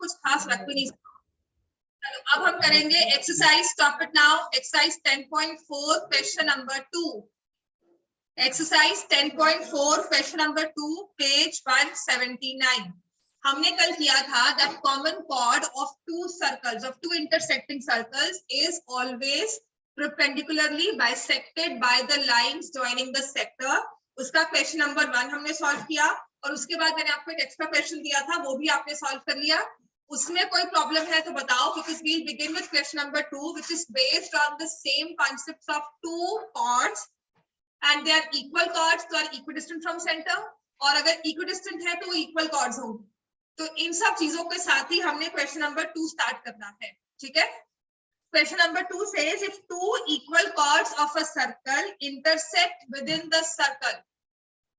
कुछ खास रख भी नहीं सकते। चलो अब हम करेंगे exercise, stop it now. Exercise 10.4 question number 2। Exercise 10.4 question number 2 page 179। हमने कल किया था that common chord of two circles, of two intersecting circles is always perpendicularly bisected by the lines joining the sector। उसका question number 1 हमने solve किया और उसके बाद मैंने आपको एक एक्स्ट्रा क्वेश्चन दिया था, वो भी आपने सॉल्व कर लिया। उसमें कोई प्रॉब्लम है तो बताओ, because we'll begin with question number 2 which is based on the same concepts of two chords and they are equal chords, तो are equidistant from center, और अगर equidistant है तो equal chords होंगे। तो इन सब चीजों के साथ ही हमने क्वेश्चन नंबर 2 स्टार्ट करना है, ठीक है। Question number 2 says if two equal chords of a circle intersect within the circle,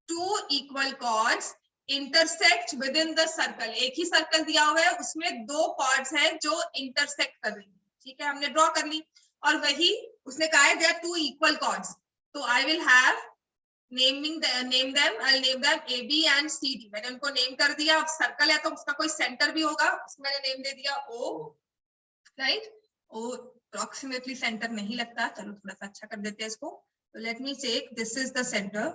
two equal chords intersect within the circle, एक ही सर्कल दिया हुआ है उसमें दो chords हैं जो intersect कर रही हैं, ठीक है, हमने ड्रॉ कर ली और वही उसने कहा है there are two equal chords, तो I will have I'll name them A, B and C, D। मैंने उनको नेम कर दिया। अब सर्कल है तो उसका कोई सेंटर भी होगा, उसमें मैंने नेम दे दिया O, राइट। ओ अप्रोक्सीमेटली सेंटर नहीं लगता, चलो थोड़ा सा अच्छा कर देते हैं इसको। तो let me check, this is the centre,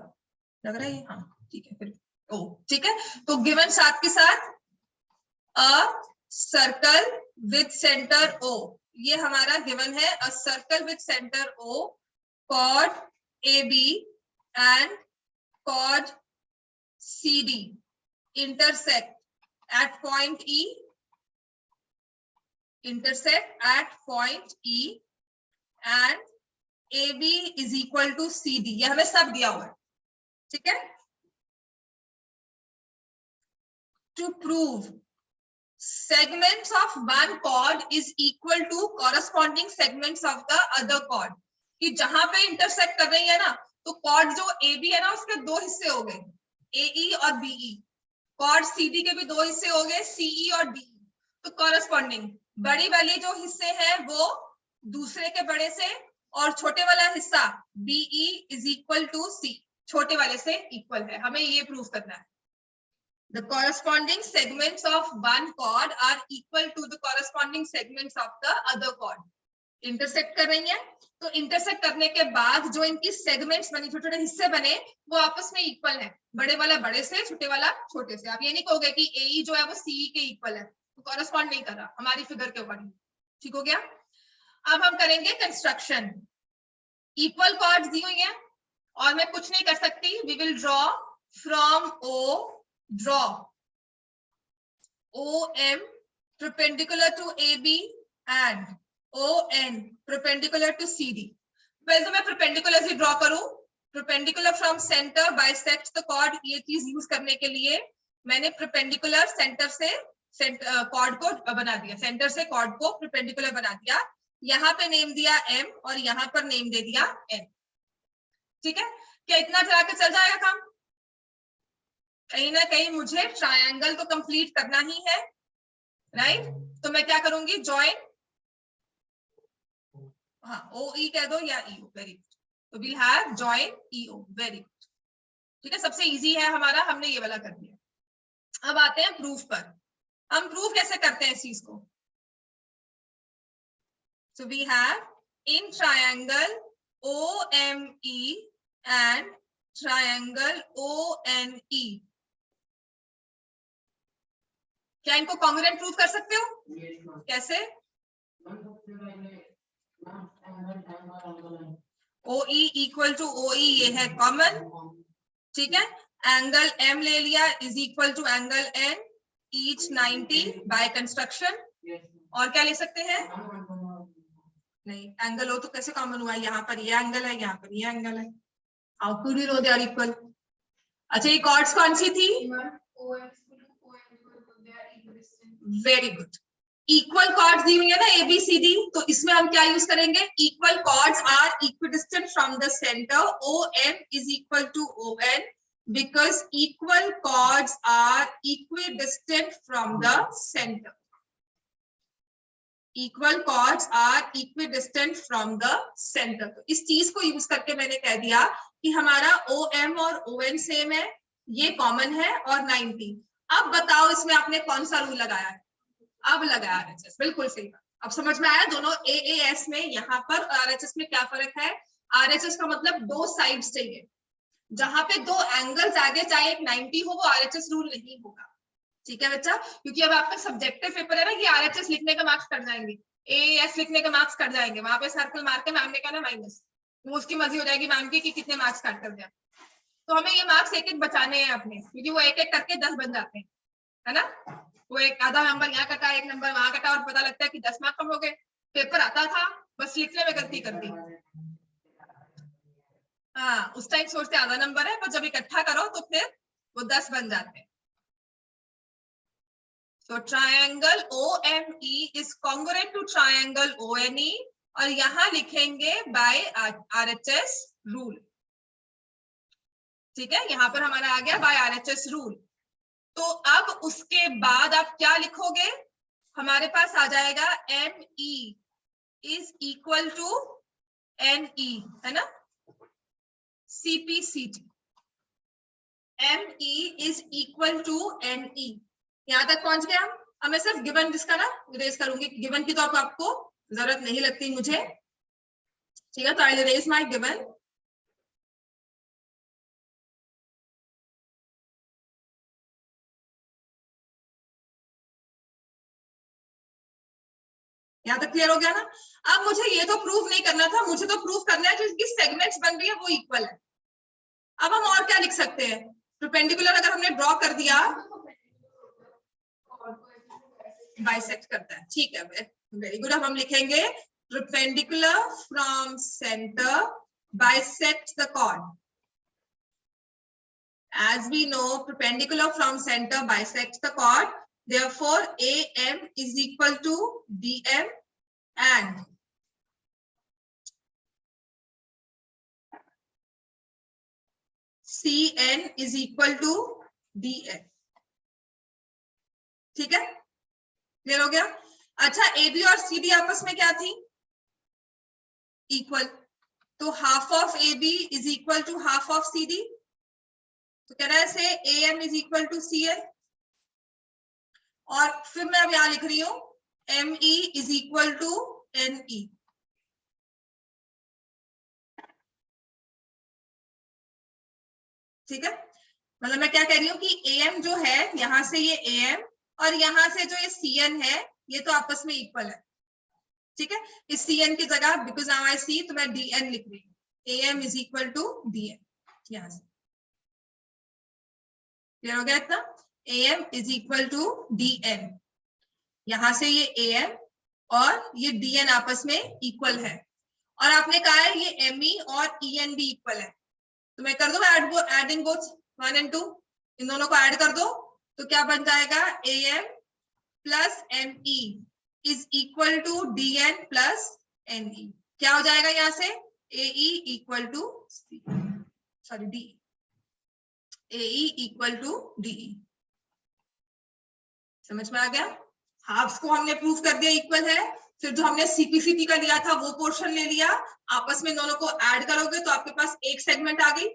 लग रहा है, हाँ ठीक है, फिर ओ ठीक है। तो गिवन साथ के साथ a circle with centre O, ये हमारा गिवन है, a circle with centre O, chord A B and chord C D intersect at point E, intersect at point E and AB is equal to CD। ये हमें सब दिया हुआ है, ठीक है। To prove segments of one chord is equal to corresponding segments of the other chord, कि जहां पे इंटरसेक्ट कर रही है ना, तो कॉर्ड जो AB है ना उसके दो हिस्से हो गए, AE और BE। कॉर्ड CD के भी दो हिस्से हो गए, CE और DE। तो कॉरस्पॉन्डिंग बड़ी वाली जो हिस्से हैं वो दूसरे के बड़े से, और छोटे वाला हिस्सा BE is equal to C, छोटे वाले से इक्वल है। हमें ये प्रूव करना है। The corresponding segments of one chord are equal to the corresponding segments of the other chord। Intersect कर रही है तो इंटरसेक्ट करने के बाद जो इनकी सेगमेंट्स बने, छोटे छोटे हिस्से बने, वो आपस में इक्वल है, बड़े वाला बड़े से, छोटे वाला छोटे से। आप ये नहीं कहोगे कि AE जो है वो CE के इक्वल है, कॉरस्पॉन्ड नहीं कर रहा हमारी फिगर के अकॉर्डिंग, ठीक हो गया। अब हम करेंगे कंस्ट्रक्शन। इक्वल कॉर्ड्स दी हुई हैं और मैं कुछ नहीं कर सकती, we will draw from O, draw OM perpendicular to AB and ON perpendicular to CD। पहले तो मैं perpendicular से ड्रॉ करूं, perpendicular from center bisects the chord। ये चीज यूज करने के लिए मैंने perpendicular सेंटर से कॉर्ड को बना दिया, सेंटर से कॉर्ड को परपेंडिकुलर बना दिया। यहाँ पे नेम दिया M और यहाँ पर नेम दे दिया N, ठीक है। क्या इतना चला के चल जाएगा काम? कहीं ना कहीं मुझे ट्रायंगल तो कंप्लीट करना ही है, राइट। तो मैं क्या करूंगी, जॉइन, हाँ OE कह दो या EO, वेरी गुड। तो we'll have join EO, very good, ठीक है। सबसे इजी है हमारा, हमने ये वाला कर दिया। अब आते हैं प्रूफ पर। हम प्रूफ कैसे करते हैं इस चीज को? So we have in triangle OME and triangle ONE, क्या इनको कॉन्ग्रुएंट प्रूफ कर सकते हो? कैसे? OE इक्वल टू OE, ये है कॉमन, ठीक है। एंगल M ले लिया is equal to angle N, each 90 by construction। और क्या ले सकते हैं? नहीं, एंगल हो तो कैसे कॉमन हुआ? यहाँ पर ये एंगल है, यहाँ पर ये एंगल है, how could we know they are equal? अच्छा, ये कॉर्ड्स कौन सी थी? वेरी गुड, इक्वल कॉर्ड्स दी हुई है ना ABCD, तो इसमें हम क्या यूज करेंगे? Equal chords are equidistant from the centre, OM is equal to ON because equal chords are equidistant from the center। Equal chords are equidistant from the center। तो इस चीज को यूज करके मैंने कह दिया कि हमारा OM और ON सेम है, ये कॉमन है और 90। अब बताओ इसमें आपने कौन सा रूल लगाया है? अब लगा आरएचएस, बिल्कुल सही बात। अब समझ में आया दोनों एएएस में यहाँ पर आरएचएस में क्या फर्क है। आरएचएस का मतलब दो साइड्स चाहिए, जहां पे दो एंगल्स आगे चाहे एक 90 हो, वो आरएचएस रूल नहीं होगा। ठीक है बच्चा, क्योंकि अब आपका सब्जेक्टिव पेपर है ना कि आरएचएस लिखने के मार्क्स कट जाएंगे, एएस लिखने के मार्क्स कट जाएंगे, वहां पे सर्कल मार के मैम ने कहना माइनस, वो उसकी मर्जी हो जाएगी मैम की कि कितने मार्क्स काट कर दिया। तो हमें ये मार्क्स एक एक बचाने हैं अपने, क्योंकि वो एक एक करके 10 बन जाते हैं, है ना। वो एक आधा नंबर यहाँ कटा, एक नंबर वहां कटा, और पता लगता है कि 10 मार्क्स कम हो गए। पेपर आता था, बस लिखने में गलती कर दी। हाँ, उस टाइम सोचते आधा नंबर है, पर जब इकट्ठा करो तो फिर वो 10 बन जाते हैं। So triangle OME is congruent to triangle ONE, और यहां लिखेंगे by RHS rule। ठीक है, यहां पर हमारा आ गया by RHS rule। तो अब उसके बाद आप क्या लिखोगे, हमारे पास आ जाएगा ME is equal to NE, है ना, CPCT। ME is equal to NE। यहां तक पहुंच गया हम। अब मैं सिर्फ गिवन जिसका ना रेज करूंगी, गिवन की तो आपको जरूरत नहीं लगती मुझे। ठीक है, तो आई रेज माय गिवन। यहाँ तक क्लियर हो गया ना। अब मुझे ये तो प्रूव नहीं करना था, मुझे तो प्रूव करना है जो इसकी सेगमेंट्स बन रही है वो इक्वल है। अब हम और क्या लिख सकते हैं, परपेंडिकुलर अगर हमने ड्रॉ कर दिया, बाइसेक्ट करता है। ठीक है, वेरी गुड। अब हम लिखेंगे perpendicular from center bisects the chord। As we know, perpendicular from center bisects the chord, therefore AM is equal to DM and CN is equal to DN। ठीक है, क्लियर हो गया। अच्छा, AB और CD आपस में क्या थी, इक्वल, तो half of AB is equal to half of CD। तो कह रहा है से AM is equal to CN, और फिर मैं अब यहां लिख रही हूं ME is equal to NE। ठीक है, मतलब मैं क्या कह रही हूँ कि AM जो है, यहां से ये AM और यहां से जो ये CN है, ये तो आपस में इक्वल है। ठीक है, इस CN की जगह बिकॉज नाउ आई सी, तो मैं DN लिख रही हूँ, AM is equal to DN। यहां से क्लियर हो गया इतना, AM is equal to DN। यहां से ये AM और ये DN आपस में इक्वल है, और आपने कहा है ये ME और EN भी इक्वल है, तो मैं कर दूं एडिंग बोथ 1 and 2, इन दोनों को ऐड कर दो, तो क्या बन जाएगा, AM plus ME is equal to DN plus NE। क्या हो जाएगा यहाँ से, AE equal to sorry D, AE equal to DE। समझ में आ गया। हाफ्स को हमने प्रूव कर दिया इक्वल है, फिर जो हमने CPCT का लिया था वो पोर्शन ले लिया, आपस में दोनों को ऐड करोगे तो आपके पास एक सेगमेंट आ गई,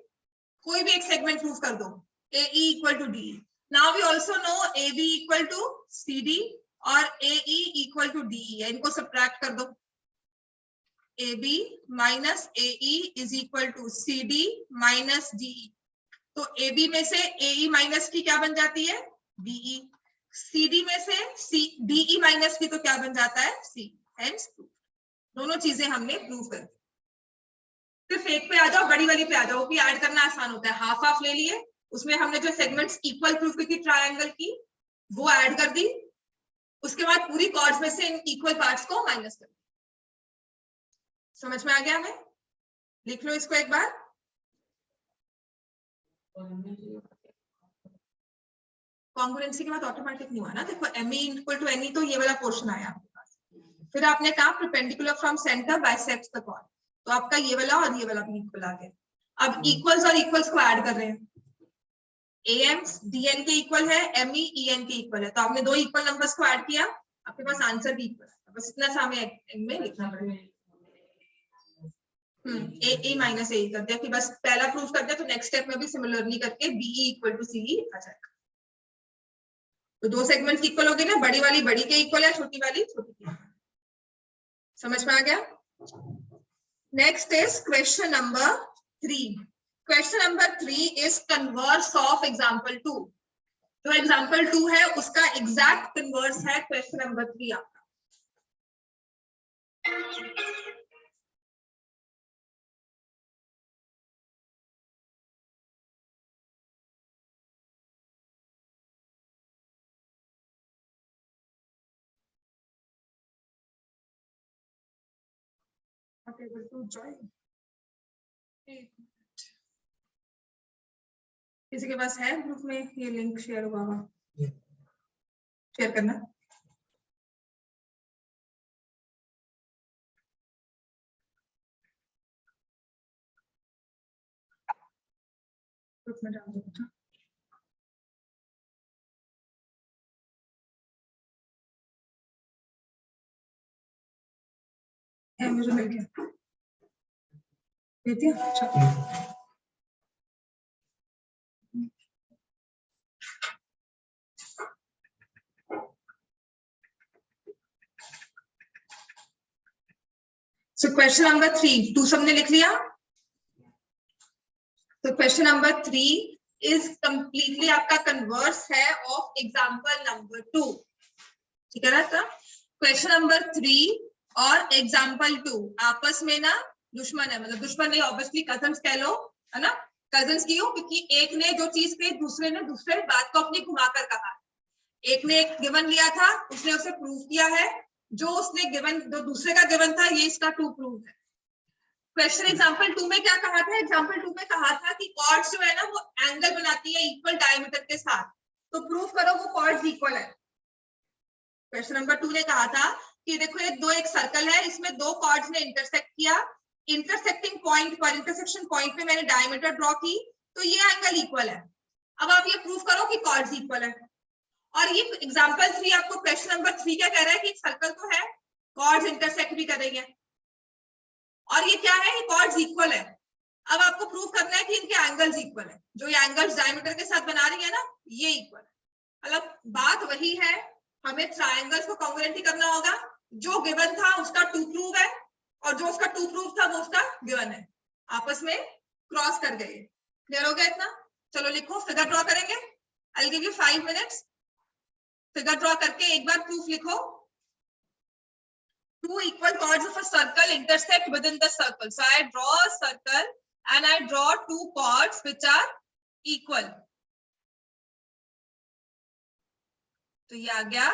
कोई भी एक सेगमेंट प्रूव कर दो, AE equal to DE। Now we also know AB equal to CD और AE इक्वल टू DE है, इनको सब्ट्रैक्ट कर दो, AB minus AE is equal to CD minus DE। तो AB में से AE माइनस की क्या बन जाती है, DE। CD में से DE माइनस की तो क्या बन जाता है, C। हेंस दोनों चीजें हमने प्रूव कर दी। सिर्फ एक पे आ जाओ, बड़ी वाली पे आ जाओ, कि ऐड करना आसान होता है। हाफ हाफ ले लिए, उसमें हमने जो सेगमेंट्स इक्वल प्रूव की थी ट्रायंगल की, वो ऐड कर दी, उसके बाद पूरी कॉर्ड्स में से इन इक्वल पार्ट्स को माइनस कर दिया। समझ में आ गया हमें, लिख लो इसको एक बार। कॉन्ग्रुएंसी के बाद ऑटोमेटिक नहीं हुआ ना, देखो ME इक्वल टू NE, तो ये वाला पोर्शन आया आपके पास। फिर आपने कहा perpendicular from centre bisects the chord, तो आपका ये वाला और ये वाला भी इक्वल आ गया। अब इक्वल्स और इक्वल्स को ऐड कर रहे हैं, AM DN के इक्वल है, ME EN के इक्वल है, तो आपने दो इक्वल नंबर्स को ऐड किया, आपके पास आंसर भी इक्वल है। बस इतना सा हमें में लिखना पड़ेगा। AE माइनस AE कर दिया, कि बस पहला प्रूफ कर दिया, तो नेक्स्ट स्टेप में भी सिमिलरली करके BE इक्वल टू CE आ जाएगा। तो दो सेगमेंट इक्वल होगी ना, बड़ी वाली बड़ी के इक्वल है, छोटी वाली छोटी के। समझ में आ गया? Next is question number 3. Question number 3 is converse of example 2. जो एग्जाम्पल 2 है उसका एग्जैक्ट कन्वर्स है क्वेश्चन नंबर 3 आपका. able to join. किसी के पास है ग्रुप में ये लिंक शेयर हुआ हुआ? शेयर करना. ग्रुप में डाल दो. मुझे मिल गया. दे दिया. अच्छा. So question number 3, 2 सबने लिख लिया. तो क्वेश्चन नंबर 3 इज कंप्लीटली आपका कन्वर्स है ऑफ एग्जांपल नंबर 2. ठीक है ना? तो क्वेश्चन नंबर 3 और एग्जांपल 2 आपस में ना दुश्मन है, मतलब दुश्मन नहीं, ऑब्वियसली कजन्स कह लो, है ना? कजन्स क्यों? क्योंकि एक ने जो चीज कही दूसरे ने दूसरे बात को अपनी घुमाकर कहा. एक ने एक गिवन लिया था, उसने उसे प्रूव किया है. जो उसने गिवन, जो दूसरे का गिवन था, ये इसका टू प्रूव है. क्वेश्चन एग्जांपल 2 में क्या कहा था? एग्जांपल 2 में कहा था कि कॉर्ड्स जो है ना वो एंगल बनाती है इक्वल डायमीटर के साथ. तो प्रूव करो वो कॉर्ड्स इक्वल है. क्वेश्चन नंबर 2 ने कहा था कि देखो ये एक सर्कल है, इसमें दो कॉर्ड्स ने इंटरसेक्ट किया. इंटरसेक्टिंग पॉइंट पर, इंटरसेक्शन पॉइंट पे मैंने डायमीटर ड्रॉ की, तो ये एंगल इक्वल है. अब आप ये प्रूव करो कि कॉर्ड्स इक्वल है. और ये एग्जांपल 3 आपको क्वेश्चन नंबर 3 क्या कह रहा है कि एक सर्कल तो है, कॉर्ड्स इंटरसेक्ट भी कर रही है, और ये क्या है? ये कॉर्ड्स इक्वल है. अब आपको प्रूव करना है कि इनके एंगल्स इक्वल है. जो ये एंगल्स डायमीटर के साथ बना रही है ना, ये इक्वल है. मतलब बात वही है, हमें ट्रायंगल्स को कॉन्ग्रुएंट ही करना होगा. जो गिवन था उसका टू प्रूव है, और जो उसका टू प्रूव था वो उसका गिवन है. आपस में क्रॉस कर गए. क्लियर हो गया इतना? चलो लिखो, फिगर ड्रॉ करेंगे. I will give you 5 minutes. Figure draw करके एक बार प्रूफ लिखो. Two equal chords of a circle intersect within the circle. So I draw a circle and I draw two chords which are equal. तो ये आ गया.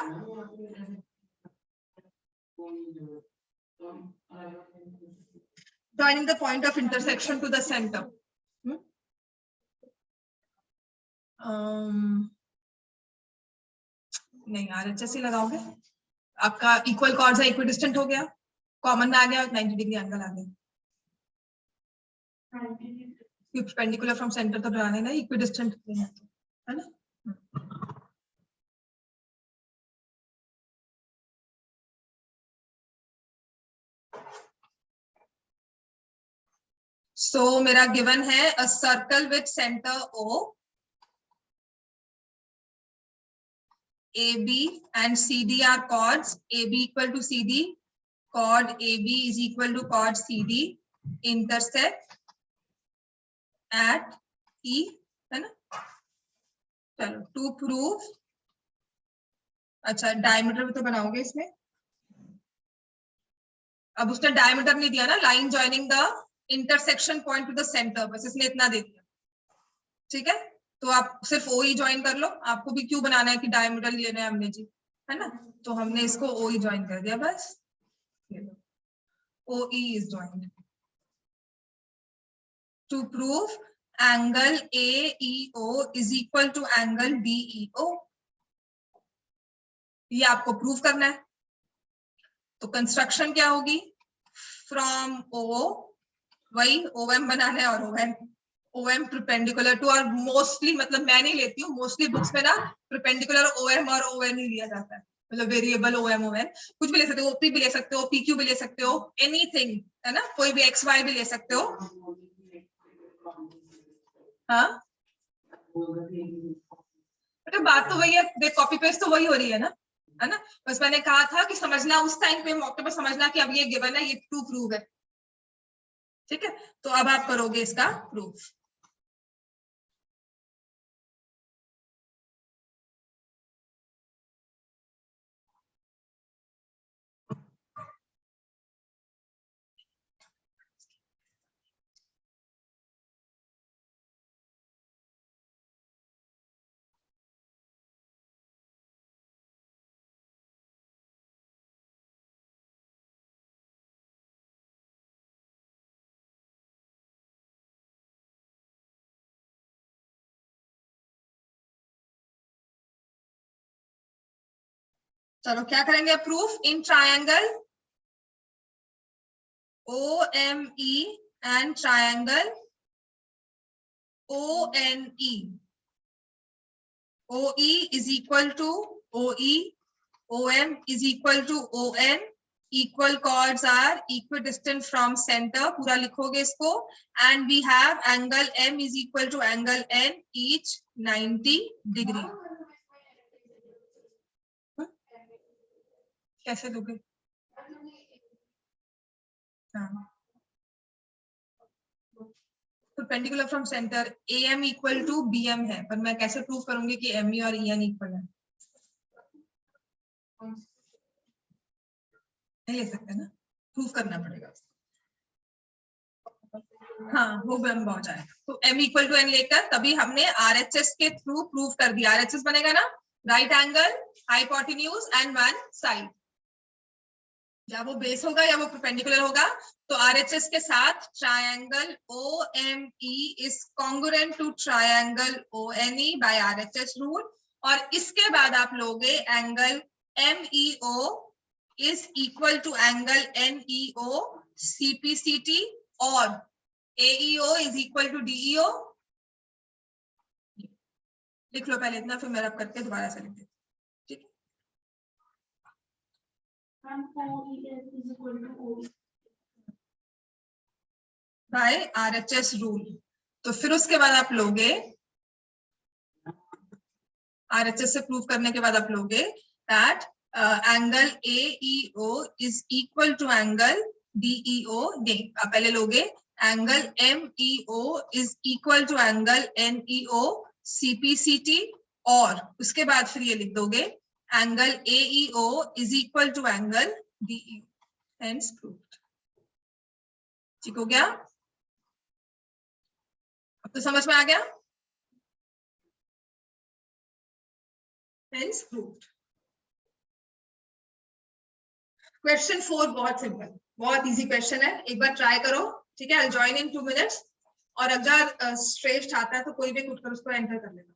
Joining the point of intersection to the center. नहीं यार, अच्छे से लगाओगे. आपका equal chords है, इक्विडिस्टेंट हो गया, कॉमन में आ गया, 90 डिग्री एंगल आ गया. परपेंडिकुलर फ्रॉम सेंटर तो बनाने ना, इक्विडिस्टेंट है ना. सो मेरा गिवन है a circle with centre O, AB and CD are chords. AB equal to CD, chord AB is equal to chord CD, intersect at E, है ना. चलो टू प्रूव. अच्छा डायमीटर भी तो बनाओगे इसमें. अब उसने डायमीटर नहीं दिया ना, line joining the intersection point two the centre, बस इसने इतना दे दिया. ठीक है, तो आप सिर्फ ओ ही ज्वाइन कर लो. आपको भी क्यों बनाना है कि डायमीटर लेना है हमने जी, है ना. तो हमने इसको ओ ही ज्वाइन कर दिया बस. O E is joined to prove angle AEO is equal to angle DEO. ये आपको प्रूव करना है. तो कंस्ट्रक्शन क्या होगी? फ्रॉम O, वही OM बनाना है, और OM परपेंडिकुलर टू, और मोस्टली, मतलब मैं नहीं लेती हूँ, मोस्टली बुक्स में ना परपेंडिकुलर OM और ON ही लिया जाता है. मतलब वेरिएबल OM ON कुछ भी ले सकते हो, OP भी ले सकते हो, PQ भी ले सकते हो, एनीथिंग, है ना. कोई भी XY भी ले सकते हो. हाँ, बेटा बात तो वही है, देख कॉपी पेस्ट तो वही हो रही है ना। बस मैंने कहा था कि समझना, उस टाइम पे मौके पर समझना कि अब ये गिवन है, ये ट्रू प्रूव है। ठीक है, तो अब आप करोगे इसका प्रूफ। चलो क्या करेंगे proof. In triangle OME and triangle ONE, OE is equal to OE, OM is equal to ON, equal chords are equidistant from center, पूरा लिखोगे इसको, and we have angle M is equal to angle N, each 90 degree. कैसे दोगे? हाँ, perpendicular from centre AM equal to BM है, पर मैं कैसे प्रूव करूंगी कि ME और EN इक्वल है? नहीं ले सकते ना, प्रूव करना पड़ेगा। हाँ, वो बन हो जाएगा। तो M इक्वल टू N लेकर तभी हमने RHS के थ्रू प्रूव कर दिया। RHS बनेगा ना, right angle, hypotenuse and one side. या वो बेस होगा या वो परपेंडिकुलर होगा। तो RHS के साथ triangle OME is congruent to triangle ONE by RHS rule. और इसके बाद आप लोगे angle MEO is equal to angle NEO CPCT और AEO is equal to DEO। लिख लो पहले इतना, फिर मैं रब करके दोबारा से लिख देती। ठीक बाय RHS रूल। तो फिर उसके बाद आप लोगे, RHS से प्रूव करने के बाद आप लोगे that angle AEO is equal to angle DEO। आप पहले लोगे angle MEO is equal to angle NEO CPCT, और उसके बाद फिर ये लिख दोगे angle AEO is equal to angle DEO। Hence proved. ठीक हो गया? अब तो समझ में आ गया? Hence proved. क्वेश्चन 4 बहुत सिंपल, बहुत इजी क्वेश्चन है, एक बार ट्राई करो। ठीक है, आई ज्वाइन इन 2 मिनट्स। और अगर स्ट्रेट आता है तो कोई भी उठकर उसको एंटर कर लेना।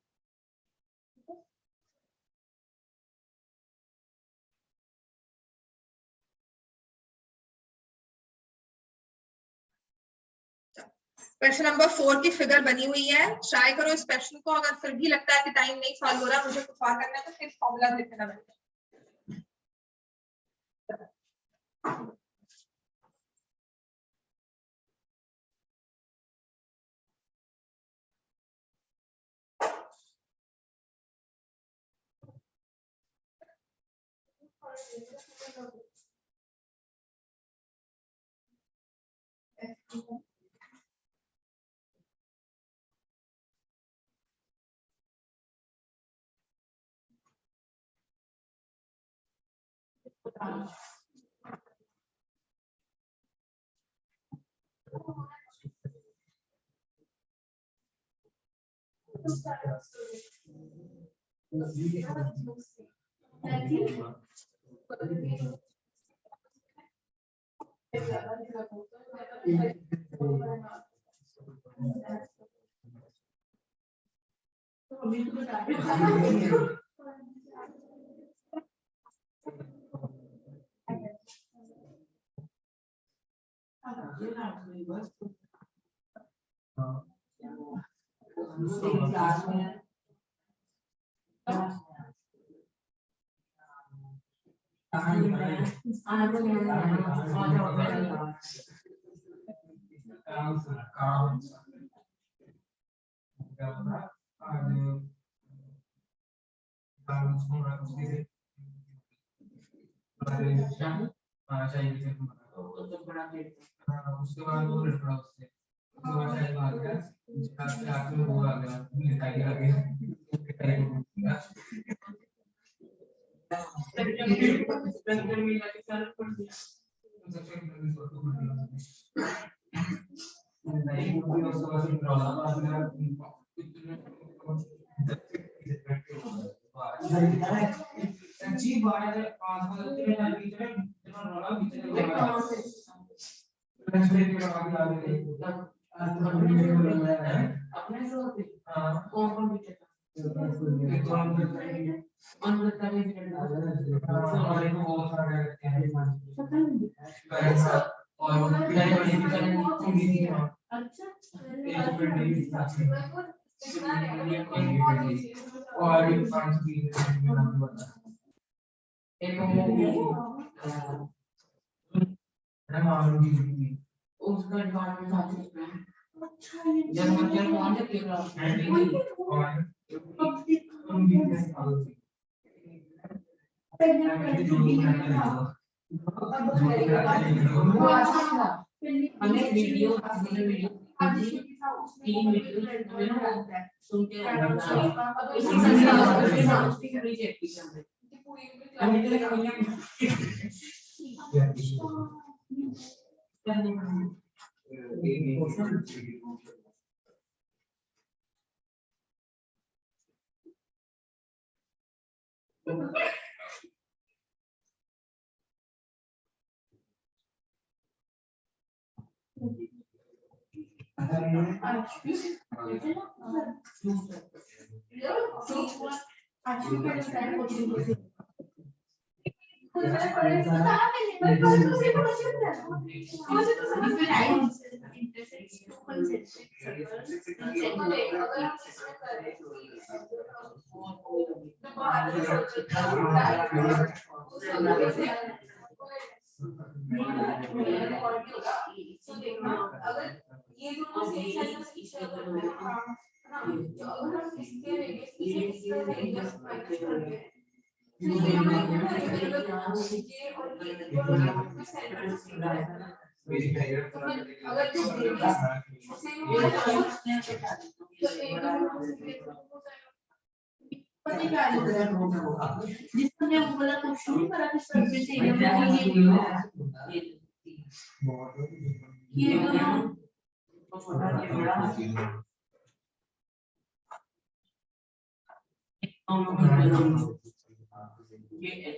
क्वेश्चन नंबर 4 की फिगर बनी हुई है, ट्राई करो इस क्वेश्चन को। अगर फिर भी लगता है कि टाइम नहीं सॉल्व हो रहा, मुझे कुछ और करना है, तो फिर फॉर्मूला लिखना पड़ेगा। उसके बाद वो लड़का उससे उसके बाद शायद आ गया उसके आगे में वो आ गया मिठाई आ गया जिसने बोला कुछ नहीं करा तो सबसे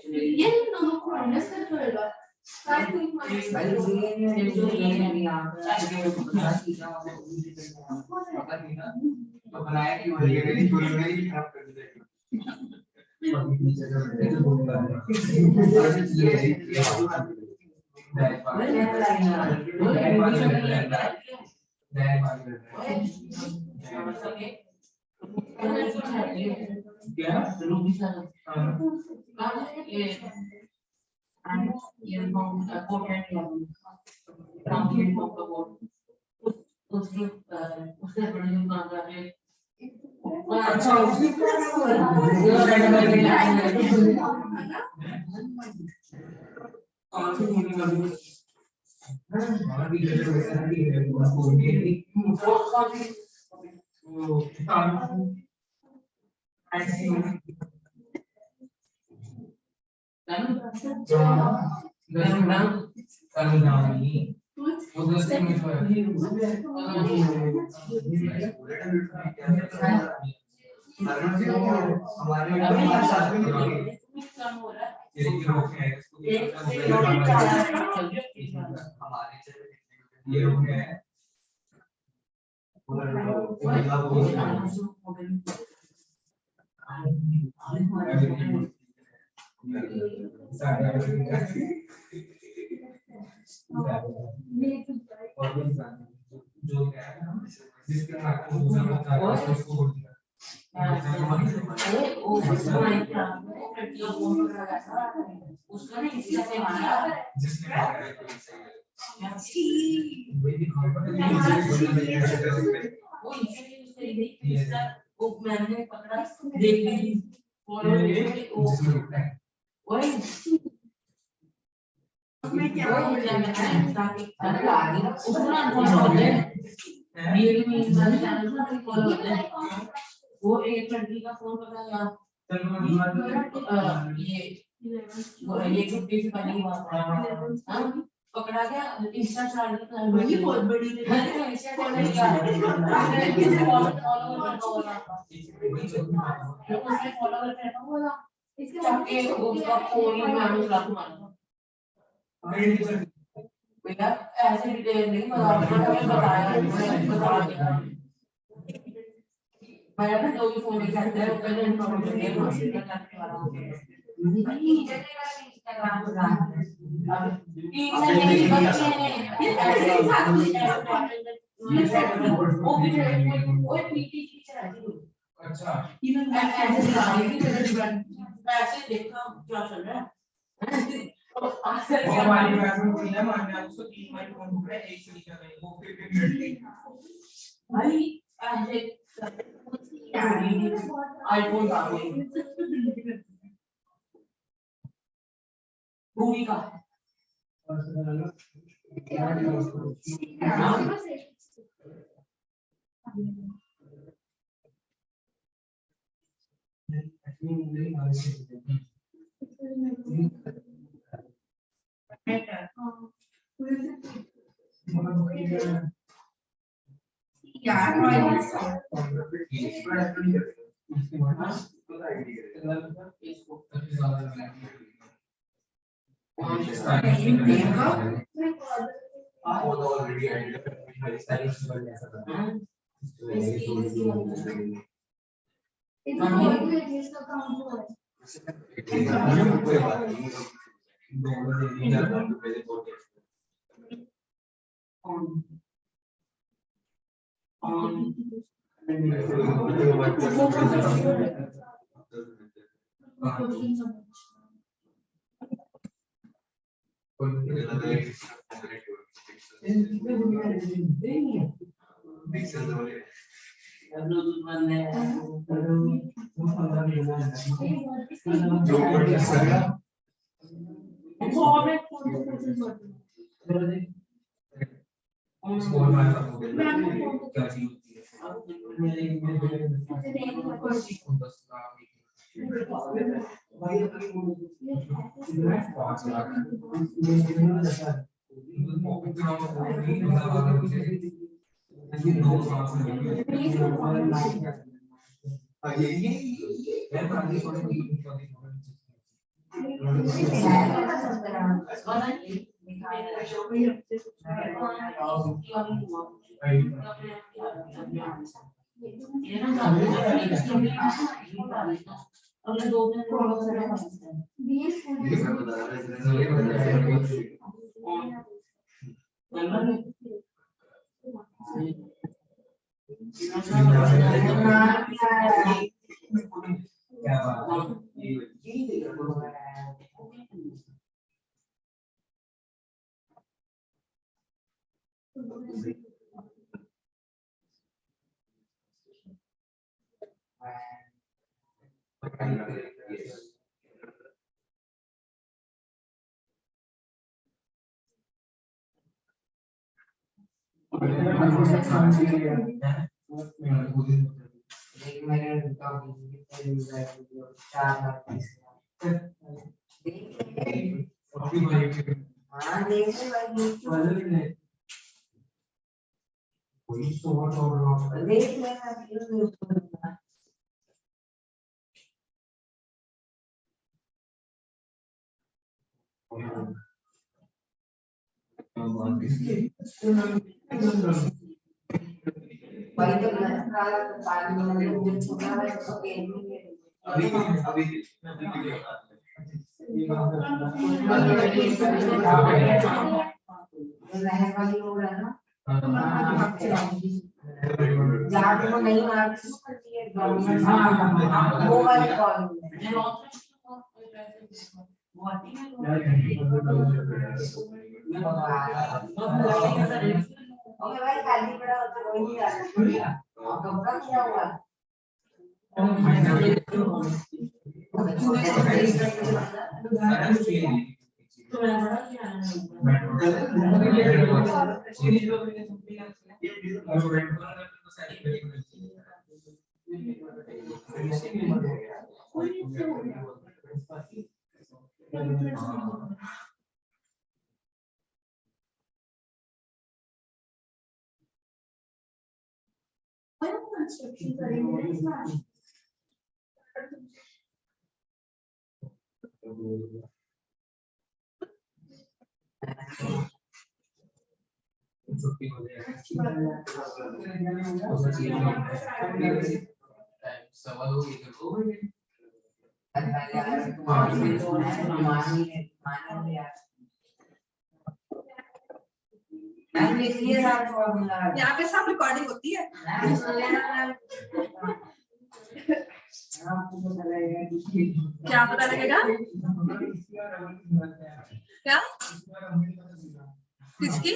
ये दोनों को अंडरस्टैंड करेगा तो बनाया कि वो ये नहीं खराब कर देगा वो मैंने पकड़ा देख ली मैं क्या बोल रहा वो एक लड़की का फोन पकड़ा ये छुट्टी से पहले की बात है पकड़ा गया इंस्टा चला वही बहुत बड़ी भैया ऐसे डिटेल नहीं बताया मैंने जो भी फोन कहते हैं वो पहले इन्फॉर्मेशन दे अच्छा ऐसे देखा क्या चल रहा है हमारी मैम थी ना मैंने उसको 3 मिनट फोन पकड़ा एक से लिखा नहीं वो 15 मिनट की भाई ऐसे आईफोन का भूमिका अगले 2 दिन क्या बात ओके भाई खाली पड़ा हो तो कोई नहीं आ सकता कब का क्या हुआ तो मैं बड़ा कंस्ट्रक्शन करेंगे इसमें छुट्टी हो सवाल हो यहाँ पे सब रिकॉर्डिंग होती है। क्या पता लगेगा? क्या किसकी?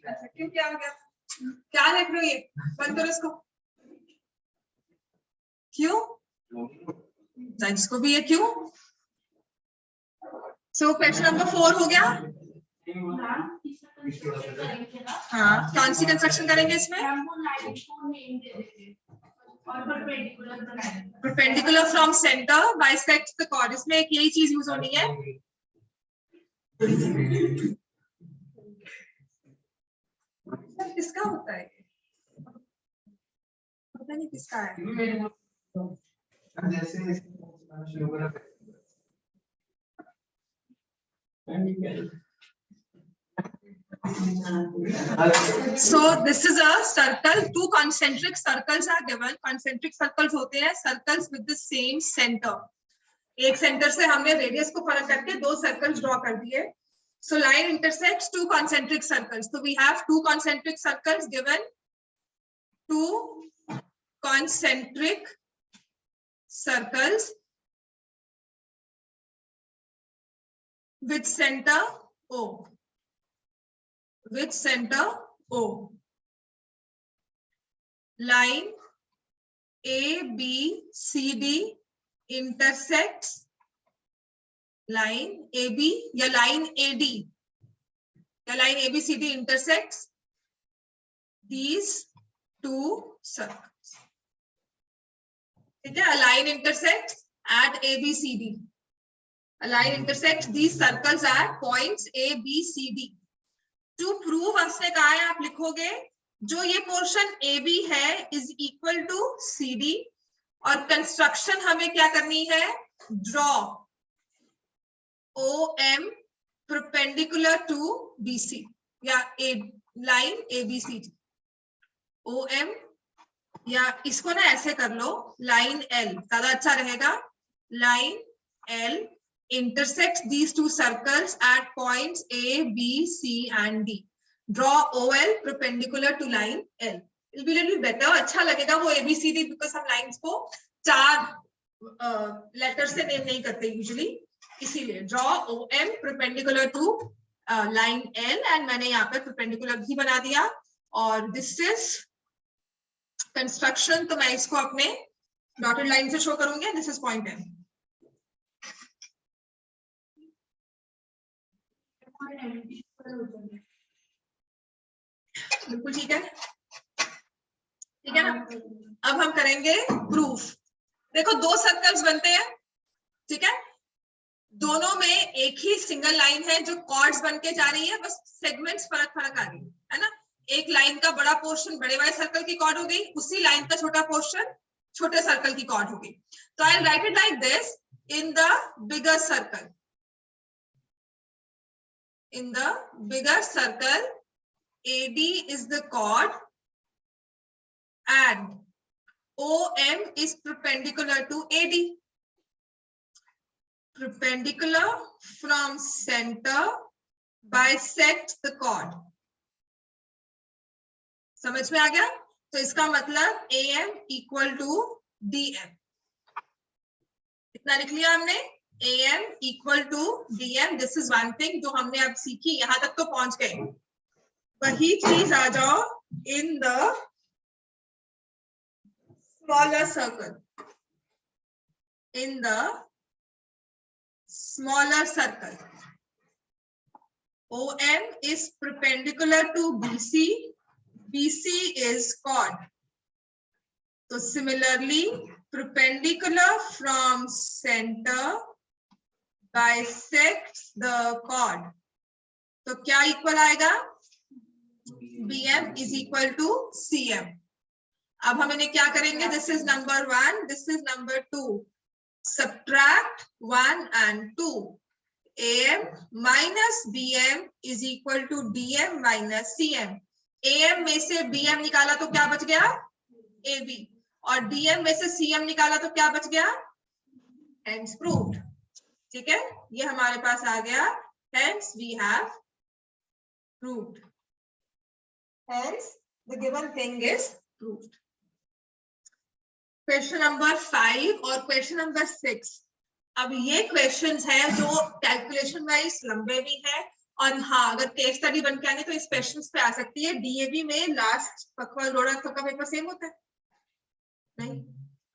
अच्छा क्यों, क्या हो गया? क्या देख रहे हो ये? बंद करो इसको। क्यों? इसको भी ये क्यों? सो क्वेश्चन नंबर 4 हो गया। हाँ, कौन सी कंस्ट्रक्शन करेंगे इसमें? Perpendicular from centre bisect the chord. इसमें एक यही चीज यूज होनी है। किसका होता है? पता नहीं किसका है। So this is a circle. Two concentric circles are given. Concentric circles होते हैं circles with the same center. एक सेंटर से हमने रेडियस को फर्क करके दो सर्कल्स ड्रॉ कर दिए. So line intersects two concentric circles. So we have two concentric circles given. Two concentric circles with center O. With center O. Line ABCD intersects line AB या line AD या line ABCD intersects these two circles. ठीक है? A line intersects at ABCD. A line intersects these circles at points ABCD. To prove हमने कहा है आप लिखोगे जो ये पोर्शन AB है is equal to CD और कंस्ट्रक्शन हमें क्या करनी है? Draw OM perpendicular to BC या लाइन ABCD. OM या इसको ना ऐसे कर लो, लाइन L ज्यादा अच्छा रहेगा. Line L intersects these two circles at points A, B, C and D. Draw OL perpendicular to line L. It will be a little better. अच्छा लगेगा वो ABCD because हम लाइंस को चार लेटर से नेम नहीं करते यूजुअली, इसीलिए draw OM perpendicular to line L and मैंने यहाँ पे perpendicular भी बना दिया. और this is construction, तो मैं इसको अपने dotted line से शो करूंगी. This is point M. बिल्कुल ठीक है, ठीक है ना. अब हम करेंगे प्रूफ. देखो दो सर्कल्स बनते हैं, ठीक है. दोनों में एक ही सिंगल लाइन है जो कॉर्ड्स बन के जा रही है, बस सेगमेंट्स फर्क आ रही है ना. एक लाइन का बड़ा पोर्शन बड़े वाले सर्कल की कॉर्ड हो गई, उसी लाइन का छोटा पोर्शन छोटे सर्कल की कॉर्ड हो गई. तो I will write it like this. In the bigger circle, in the bigger circle AD is the chord and OM is perpendicular to AD. Perpendicular from center bisect the chord. समझ में आ गया? तो इसका मतलब AM equal to DM. इतना लिख लिया हमने. AM equal to DM. This is one thing जो हमने अब सीखी, यहां तक तो पहुंच गए. वही चीज आ जाओ in the smaller circle. in the smaller circle. OM is perpendicular to BC. BC is chord. So similarly, perpendicular from center bisects the chord. तो क्या इक्वल आएगा? BM is equal to CM. अब हम इन्हें क्या करेंगे? This is number 1, this is number 2. Subtract 1 and 2. AM minus BM is equal to DM minus CM. AM में से BM निकाला तो क्या बच गया? AB. और DM में से CM निकाला तो क्या बच गया? Hence proved. ठीक है, ये हमारे पास आ गया. Hence we have proved. Hence the given thing is proved. Question number 5 और question number 6. अब ये क्वेश्चंस हैं जो कैलकुलेशन वाइज लंबे भी हैं और हाँ अगर केस स्टडी बन के आने तो इस क्वेश्चंस पे आ सकती है. डीएवी में लास्ट पखवाल रोड़ा का पेपर सेम होता है नहीं?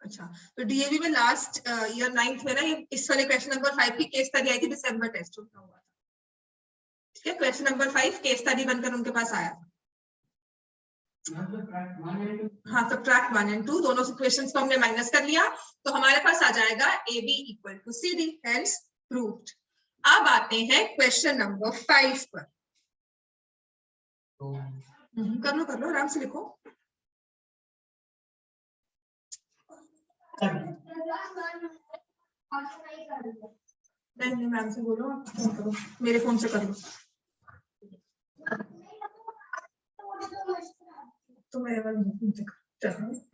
अच्छा, तो डीएवी में लास्ट ईयर 9th में ना इस वाले क्वेश्चन नंबर 5 की केस स्टडी आई थी, दिसंबर टेस्ट हुआ था. ठीक है, क्वेश्चन नंबर 5 केस स्टडी बनकर उनके पास आया. हाँ, सब्ट्रैक्ट 1 and 2 दोनों क्वेश्चंस को हमने माइनस कर लिया तो हमारे पास आ जाएगा AB equal to CD. Hence proved. अब आते हैं क्वेश्चन नंबर 5 पर. कर लो आराम से लिखो. नहीं मैम से बोलो, करो मेरे फोन से कर लो. तो मेरे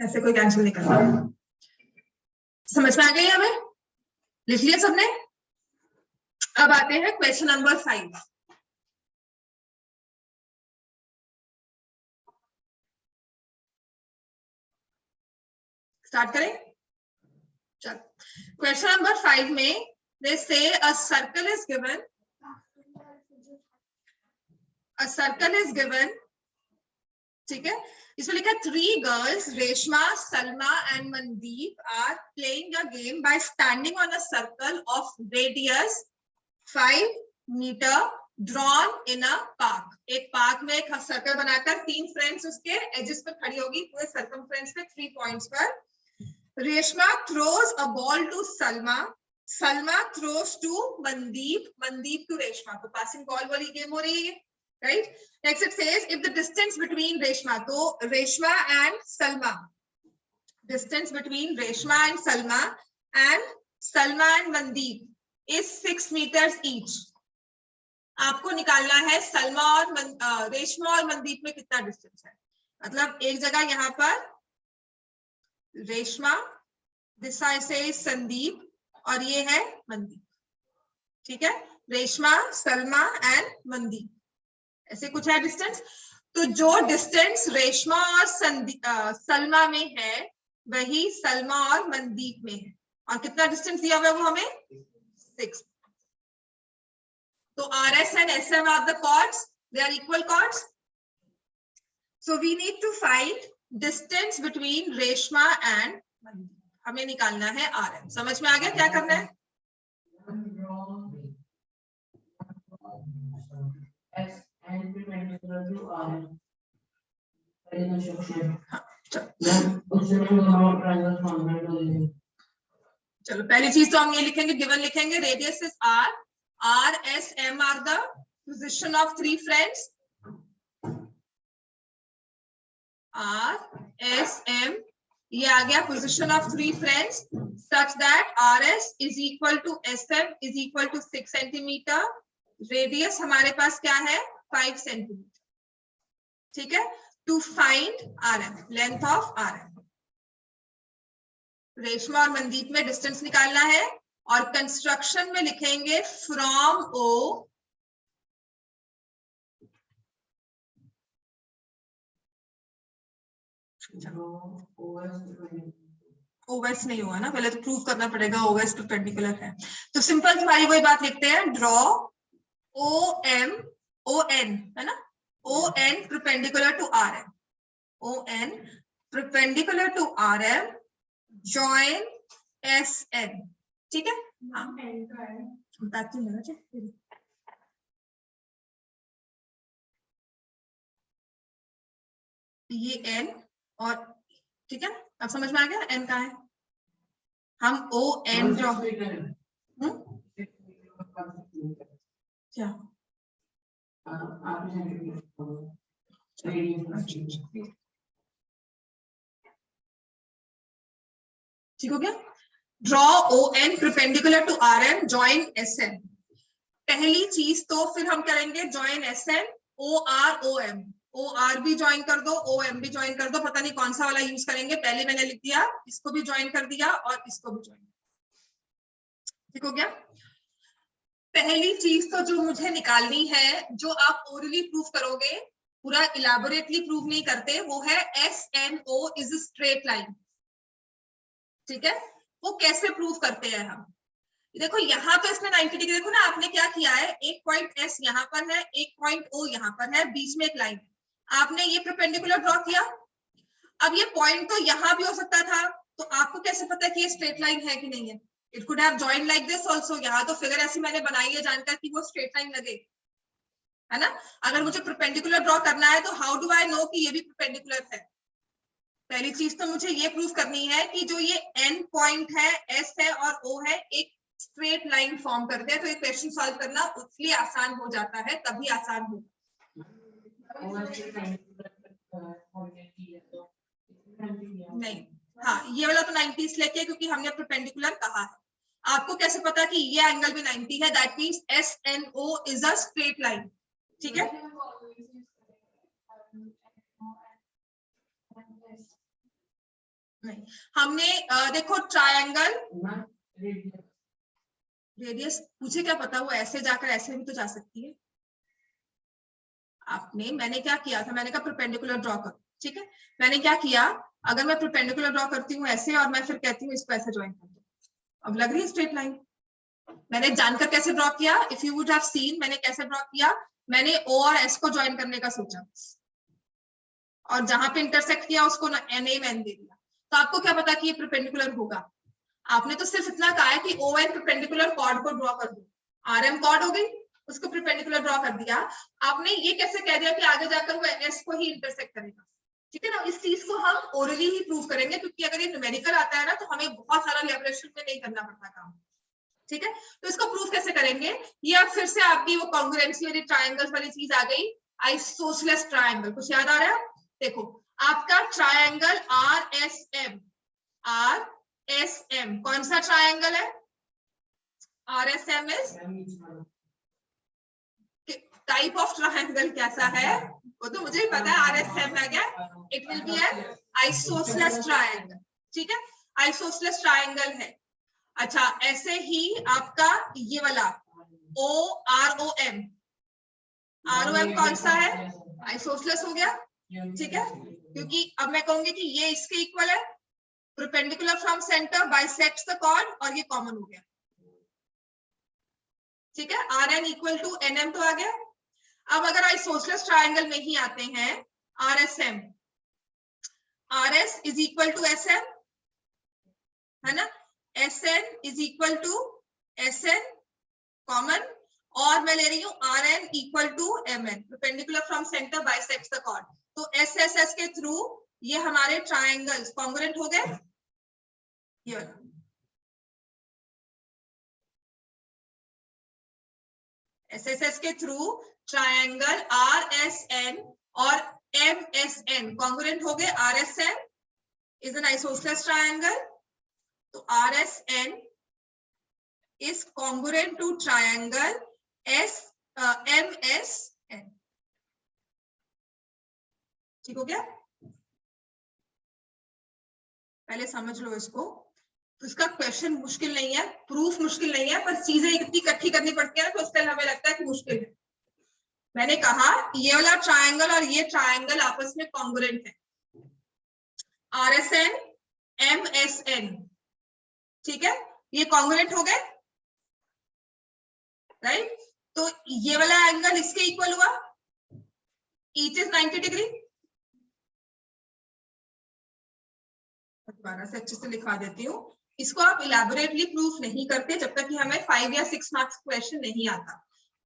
ऐसे कोई कैंसिल नहीं करना. समझ में आ गई हमें? लिख लिया सबने? अब आते हैं क्वेश्चन नंबर 5. स्टार्ट करें? चल, क्वेश्चन नंबर 5 में they say a circle is given. A circle is given. ठीक है, इसमें लिखा 3 girls, Reshma, Salma and Mandeep are playing a game by standing on a circle of radius 5 meter drawn in a park. एक park में एक circle बनाकर 3 friends उसके edges पर खड़ी होगी पूरे सर्कमफ्रेंस पे 3 पॉइंट्स पर. Reshma throws a ball to Salma. Salma throws to Mandeep. Mandeep to Reshma. तो पासिंग बॉल वाली गेम हो रही है. Right? Next it says if the distance between Reshma, so Reshma and Salma, distance between Reshma and Salma and Mandeep is 6 meters each. आपको निकालना है सलमा और रेशमा और मनदीप में कितना डिस्टेंस है. मतलब एक जगह यहाँ पर रेशमा, दिस साइड से संदीप और ये है मनदीप. ठीक है, रेशमा, सलमा एंड मनदीप, ऐसे कुछ है डिस्टेंस. तो जो डिस्टेंस रेशमा और सलमा में है वही सलमा और मनदीप में है. और कितना डिस्टेंस दिया हुआ है वो हमें? 6. तो RS and SM are the chords. They are equal chords. So we need to find distance between Reshma and Mandeep. हमें निकालना है RM. समझ में आ गया क्या करना है? चलो पहली चीज तो हम ये लिखेंगे, गिवन लिखेंगे, radius is R. R, S, M are the position of 3 friends. R, S, M ये आ गया position of 3 friends such that RS is equal to SM is equal to 6 centimeter. Radius हमारे पास क्या है? 5 सेंटीमीटर. ठीक है, to find RM, length of RM. Reshma और मनदीप में डिस्टेंस निकालना है और कंस्ट्रक्शन में लिखेंगे फ्रॉम O OS नहीं हुआ ना, पहले तो प्रूव करना पड़ेगा OS परपेंडिकुलर है. तो सिंपल तुम्हारी वही बात लिखते हैं, ड्रॉ ON है ना, ON perpendicular to RM. ON perpendicular to RM, join SN. ठीक है, हाँ बताती हूँ मुझे। ये n और ठीक है, अब समझ में आ गया n कहाँ है, हम ओ एन ड्रॉ क्या ठीक हो गया। Draw O N perpendicular to R N join S N. पहली चीज तो फिर हम करेंगे join S N O R O M, O R भी ज्वाइन कर दो, ओ एम भी ज्वाइन कर दो, पता नहीं कौन सा वाला यूज करेंगे, पहले मैंने लिख दिया, इसको भी ज्वाइन कर दिया और इसको भी ज्वाइन। ठीक हो गया। पहली चीज तो जो मुझे निकालनी है, जो आप ओरली प्रूफ करोगे, पूरा इलाबोरेटली प्रूव नहीं करते, वो है S N O is straight line. ठीक है, वो कैसे प्रूव करते हैं हम, देखो यहाँ तो इसमें 90 डिग्री, देखो ना आपने क्या किया है, एक पॉइंट एस यहाँ पर है, एक पॉइंट ओ यहाँ पर है, बीच में एक लाइन है, आपने ये परपेंडिकुलर ड्रॉ किया। अब ये पॉइंट तो यहाँ भी हो सकता था, तो आपको कैसे पता कि ये स्ट्रेट लाइन है कि नहीं है, it could have joined like this also, यहाँ तो फिगर ऐसी मैंने बनाई है जानकर कि वो स्ट्रेट लाइन लगे, है ना। अगर मुझे परपेंडिकुलर ड्रॉ करना है तो हाउ डू आई नो कि ये भी परपेंडिकुलर है, पहली चीज तो मुझे ये प्रूव करनी है कि जो ये एन पॉइंट है, एस है और ओ है, एक स्ट्रेट लाइन फॉर्म करते हैं, तो ये क्वेश्चन सॉल्व करना उसलिए आसान हो जाता है, तभी आसान होगा। नहीं, हाँ ये वाला तो 90 इसलिए किया क्योंकि हमने परपेंडिकुलर कहा है। आपको कैसे पता कि ये एंगल भी 90 है, that means S N O is a straight line. ठीक है, नहीं हमने देखो ट्रायंगल रेडियस, मुझे क्या पता वो ऐसे जाकर ऐसे भी तो जा सकती है। आपने, मैंने क्या किया था, मैंने कहा परपेंडिकुलर ड्रॉ करो, ठीक है, मैंने क्या किया, अगर मैं परपेंडिकुलर ड्रॉ करती हूँ ऐसे और मैं फिर कहती हूँ इसको ऐसे ज्वाइन कर दो, अब लग रही है स्ट्रेट लाइन। मैंने जानकर कैसे ड्रॉ किया, if you would have seen मैंने कैसे ड्रॉ किया, मैंने ओ और एस को ज्वाइन करने का सोचा और जहां पे इंटरसेक्ट किया उसको एन ए एन दे दिया, तो आपको क्या पता कि ये परपेंडिकुलर होगा, आपने तो सिर्फ इतना कहा है कि ओ एन परपेंडिकुलर कॉर्ड को ड्रॉ कर दो, आर एम कॉर्ड हो गई, उसको परपेंडिकुलर ड्रॉ कर दिया। आपने ये कैसे कह दिया कि आगे जाकर वो एस को ही इंटरसेक्ट करेगा, ठीक है ना, इस चीज को हम ओरली ही प्रूव करेंगे, क्योंकि अगर ये न्यूमेरिकल आता है ना तो हमें बहुत सारा लैबोरेटरी में नहीं करना पड़ता काम, ठीक है। तो इसको प्रूव कैसे करेंगे, ये अब फिर से आपकी वो कॉन्ग्रुएंसी वाली ट्रायंगल्स वाली चीज आ गई, आइसोसेलेस ट्रायंगल, कुछ याद आ रहा है, देखो आपका ट्रायंगल आर एस एम कौन सा ट्रायंगल है, R S M is type of triangle कैसा है, वो तो मुझे ही पता है, आर एस एम है क्या, it will be N isosceles triangle, ठीक है, आइसोसेलेस ट्रायंगल है। अच्छा, ऐसे ही आपका ये वाला ओ आर ओ एम कौन सा है, आइसोसेलेस हो गया, ठीक है, क्योंकि अब मैं कहूंगी कि ये इसके इक्वल है, perpendicular from centre bisects the chord, और ये कॉमन हो गया, ठीक है, R N equal to N M तो आ गया। अब अगर आइसोसेलेस ट्रायंगल में ही आते हैं, R S M, R S is equal to S M, है ना, S N is equal to S N common, और मैं ले रही हूँ R N equal to M N, perpendicular from centre bisects the chord, तो एस एस एस के through ये हमारे ट्रायंगल्स कॉन्ग्रुएंट हो गए, ये एस एस एस के through triangle R S N और एम एस एन कॉन्ग्रुएंट हो गए, are S N is an isosceles triangle, तो R S N is congruent to triangle MSN, ठीक हो गया, पहले समझ लो इसको, तो इसका क्वेश्चन मुश्किल नहीं है, प्रूफ मुश्किल नहीं है, पर चीजें इतनी इकट्ठी करनी पड़ती है ना, तो उसके हमें लगता है कि मुश्किल है। मैंने कहा ये वाला ट्रायंगल और ये ट्रायंगल आपस में कॉन्ग्रुएंट है, RSN MSN, ठीक है, ये कॉन्ग्रुएंट हो गए, राइट, तो ये वाला एंगल इसके इक्वल हुआ, ईच इज 90 डिग्री, दोबारा से अच्छे से लिखा देती हूँ, इसको आप इलेबोरेटली प्रूफ नहीं करते जब तक कि हमें 5 या 6 मार्क्स क्वेश्चन नहीं आता।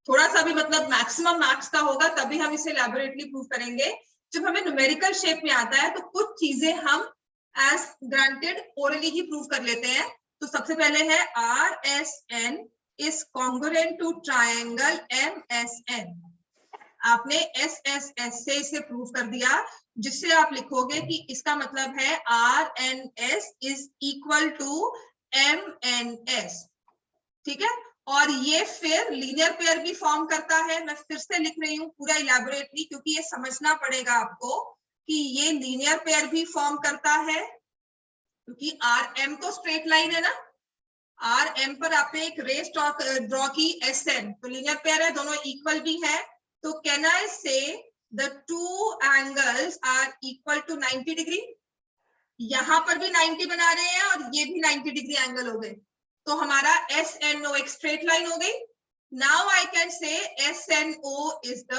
थोड़ा सा भी मतलब मैक्सिमम मार्क्स का होगा तभी हम इसे इलेबोरेटली प्रूफ करेंगे। जब हमें न्यूमेरिकल शेप में आता है तो कुछ चीजें हम एज ग्रांटेड ओरली ही प्रूव कर लेते हैं। तो सबसे पहले है RSN is congruent to triangle MSN। आपने SSS से इसे प्रूव कर दिया, जिससे आप लिखोगे कि इसका मतलब है RNS is equal to MNS। ठीक है, और ये फिर लीनियर पेयर भी फॉर्म करता है। मैं फिर से लिख रही हूँ पूरा इलेबोरेटली, क्योंकि ये समझना पड़ेगा आपको कि ये लीनियर पेयर भी फॉर्म करता है, क्योंकि RM तो स्ट्रेट लाइन है ना। RM पर आपने एक रेस ड्रॉ की SN, तो लीनियर पेयर है, दोनों इक्वल भी है। तो can I say the two angles are equal to 90 degree. यहां पर भी 90 बना रहे हैं और ये भी 90 डिग्री एंगल हो गए, तो हमारा SNO एक स्ट्रेट लाइन हो गई। Now I can say SNO is the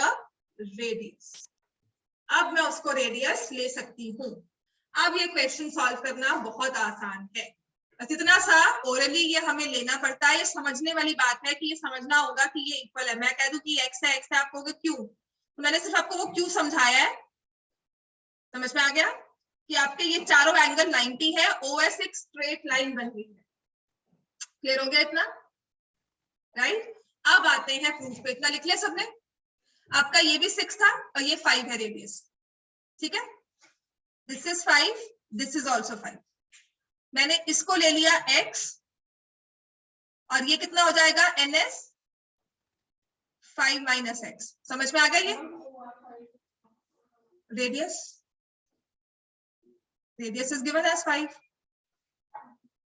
radius. अब मैं उसको रेडियस ले सकती हूँ। अब ये क्वेश्चन सॉल्व करना बहुत आसान है, बस इतना सा ओरली ये हमें लेना पड़ता है। ये समझने वाली बात है कि ये समझना होगा कि ये इक्वल है। मैं कह दूं कि x है आप कहोगे क्यों, तो मैंने सिर्फ आपको वो क्यों समझाया है। समझ में आ गया कि आपके ये चारों एंगल 90 है, OS एक स्ट्रेट लाइन बन गई है। क्लियर हो गया इतना, राइट। अब आते हैं प्रूफ पे। इतना लिख लिया सबने। आपका ये भी 6 था और ये 5 है रेडियस। ठीक है, this is 5, this is also 5। मैंने इसको ले लिया x और ये कितना हो जाएगा NS 5 माइनस x। समझ में आ गया ये radius. Radius is given as 5।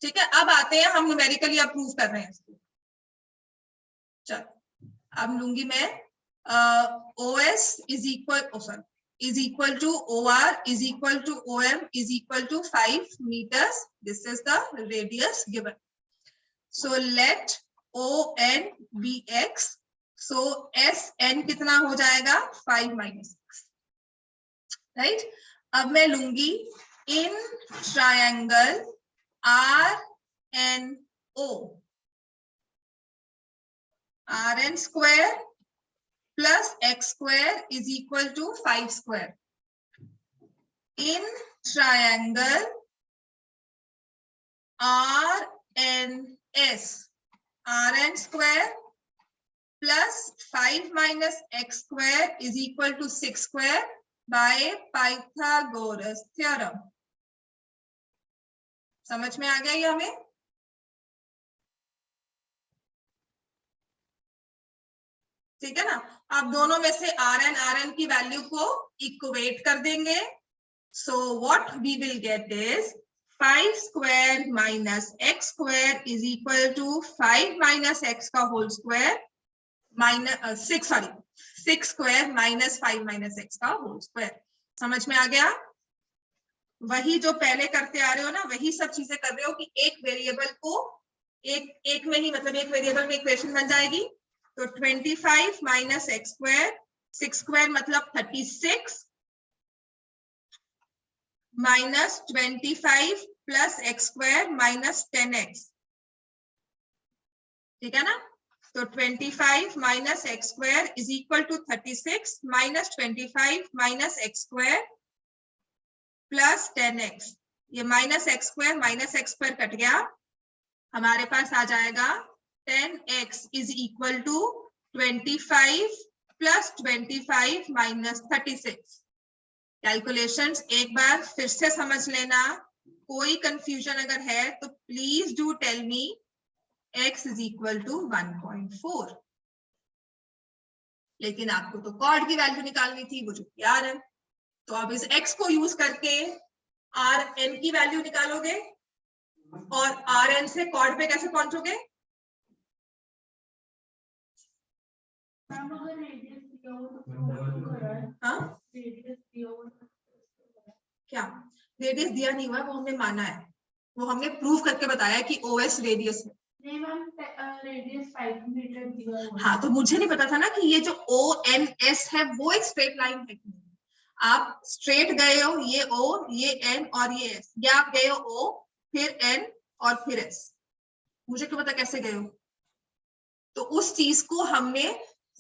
ठीक है, अब आते हैं हम न्यूमेरिकली अब प्रूव कर रहे हैं इसको। चलो अब लूंगी मैं OS is equal to OR is equal to OM is equal to 5 meters. This is the radius given. So let ON be x. So SN कितना हो जाएगा 5 minus x. Right? अब मैं लूंगी in triangle RNO, RN square plus x square is equal to 5 square. In triangle RNS, RN square plus 5 minus x square is equal to 6 square by Pythagoras theorem. समझ में आ गया ये हमें। ठीक है ना। आप दोनों में से RN की वैल्यू को इक्वेट कर देंगे। So what we will get is 5 square minus x square is equal to 5 minus x का whole square minus 6 square minus 5 minus x का होल स्क्वायर। समझ में आ गया। वही जो पहले करते आ रहे हो ना, वही सब चीजें कर रहे हो कि एक वेरिएबल को एक में ही, मतलब एक वेरिएबल में इक्वेशन बन जाएगी। तो 25 माइनस एक्स स्क्वायर, 6 स्क्वायर मतलब 36 minus 25 plus x square minus 10x। ठीक है ना। तो 25 minus x square is equal to 36 minus 25 minus x square plus 10x। ये माइनस एक्स स्क्वायर कट गया, हमारे पास आ जाएगा 10x is equal to 25 plus 25 minus 36। Calculations एक बार फिर से समझ लेना। कोई कंफ्यूजन अगर है तो please do tell me. x is equal to 1.4। लेकिन आपको तो कॉर्ड की वैल्यू निकालनी थी, वो जो यार है। तो अब इस x को यूज करके RN की वैल्यू निकालोगे और RN से कॉर्ड पे कैसे पहुंचोगे। हाँ क्या रेडियस दिया नहीं हुआ है, वो हमने माना है, वो हमने प्रूव करके बताया कि OS रेडियस है। नहीं मैम, रेडियस 5 मीटर दिया हुआ है। हाँ, तो मुझे नहीं पता था ना कि ये जो ONS है वो एक स्ट्रेट लाइन है। आप स्ट्रेट गए हो, ये O, ये N और ये S, या आप गए हो O फिर N और फिर S। मुझे क्यों पता कैसे गए हो? तो उस चीज को हमने,